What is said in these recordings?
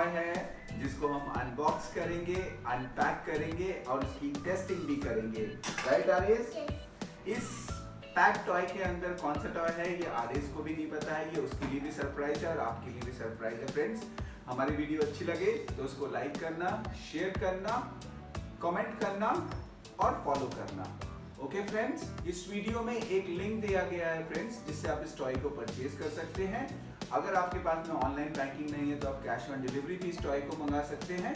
Toy है जिसको हम अनबॉक्स करेंगे, अनपैक करेंगे और उसकी टेस्टिंग भी करेंगे। Right RS? इस पैक टॉय के अंदर कौन सा टॉय है ये आरएस को भी नहीं पता है, ये उसके लिए भी सरप्राइज है और आपके लिए भी सरप्राइज है। फ्रेंड्स, हमारी वीडियो अच्छी लगे तो उसको लाइक करना, शेयर करना, कमेंट करना और फॉलो करना। ओके फ्रेंड्स, इस वीडियो में एक लिंक दिया गया है फ्रेंड्स, जिससे आप इस टॉय को परचेज कर सकते हैं। अगर आपके पास में ऑनलाइन पैकिंग नहीं है तो आप कैश ऑन डिलीवरी भी इस टॉय को मंगा सकते हैं।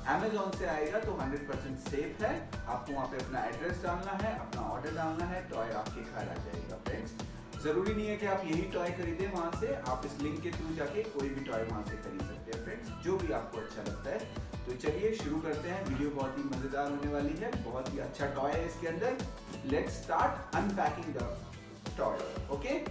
Amazon से आएगा तो 100% सेफ है। आपको वहाँ पे अपना एड्रेस डालना है, अपना ऑर्डर डालना है, टॉय आपके घर आ जाएगा। फ्रेंड्स, जरूरी नहीं है कि आप यही टॉय खरीदें वहाँ से, आप इस लिंक के थ्रू जाके कोई भी टॉय वहाँ से खरीद सकते हैं फ्रेंड्स, जो भी आपको अच्छा लगता है। तो चलिए शुरू करते हैं। वीडियो बहुत ही मजेदार होने वाली है, बहुत ही अच्छा टॉय है इसके अंदर। Let's start unpacking the toy. Okay,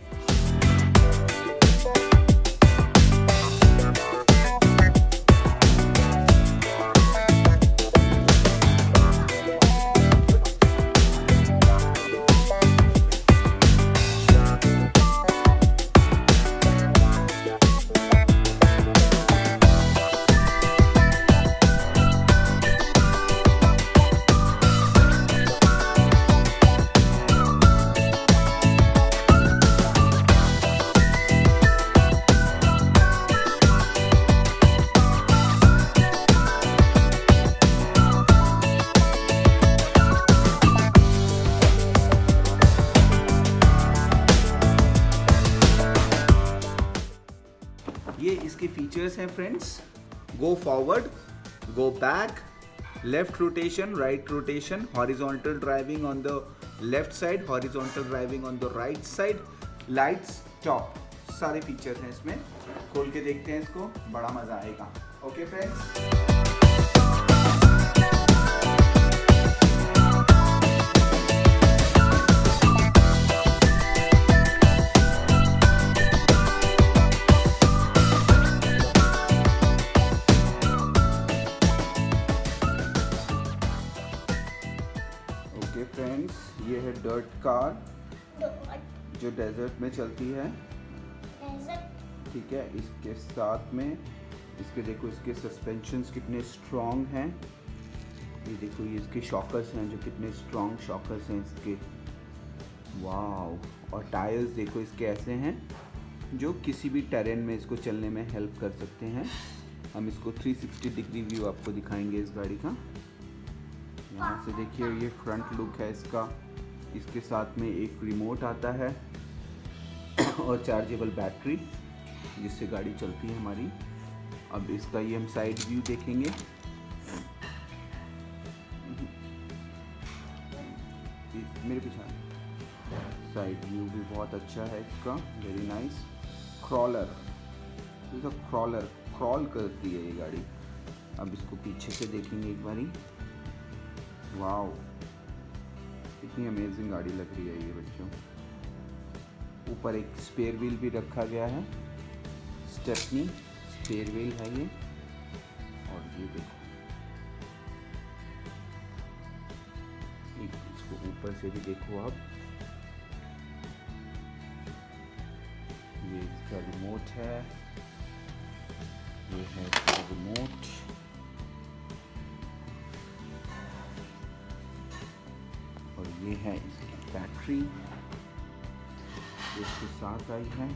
ये इसके फीचर्स हैं friends. Go forward, go back, left rotation, right rotation, horizontal driving on the left side, horizontal driving on the right side, lights, top, सारे features हैं इसमें। खोल के देखते हैं इसको, बड़ा मजा आएगा। ओके फ्रेंड्स, फ्रेंड्स, ये है डर्ट कार जो डेजर्ट में चलती है। ठीक है, इसके साथ में इसके देखो इसके सस्पेंशंस कितने स्ट्रॉन्ग हैं। ये देखो ये इसके शॉकर्स हैं जो कितने स्ट्रॉन्ग शॉकर्स हैं इसके। वाओ, और टायर्स देखो इसके ऐसे हैं जो किसी भी टेरेन में इसको चलने में हेल्प कर सकते हैं। हम इसको 360 डिग्री व्यू आपको दिखाएंगे इस गाड़ी का। यहाँ से देखिए ये फ्रंट लुक है इसका। इसके साथ में एक रिमोट आता है और चार्जेबल बैटरी जिससे गाड़ी चलती है हमारी। अब इसका ये हम साइड व्यू देखेंगे। मेरे पीछे साइड व्यू भी बहुत अच्छा है इसका, very nice. Crawler, crawler crawl करती है ये गाड़ी। अब इसको पीछे से देखेंगे एक बारी। वाओ, कितनी अमेजिंग गाड़ी लग रही है ये बच्चों। ऊपर एक स्पेयर व्हील भी रखा गया है, स्टेपनी स्पेयर व्हील है ये। और ये देखो इसको ऊपर से भी देखो आप, ये इसका रिमोट है, ये है इसका रिमोट। और ये है इसकी बैटरी इसके साथ आई है।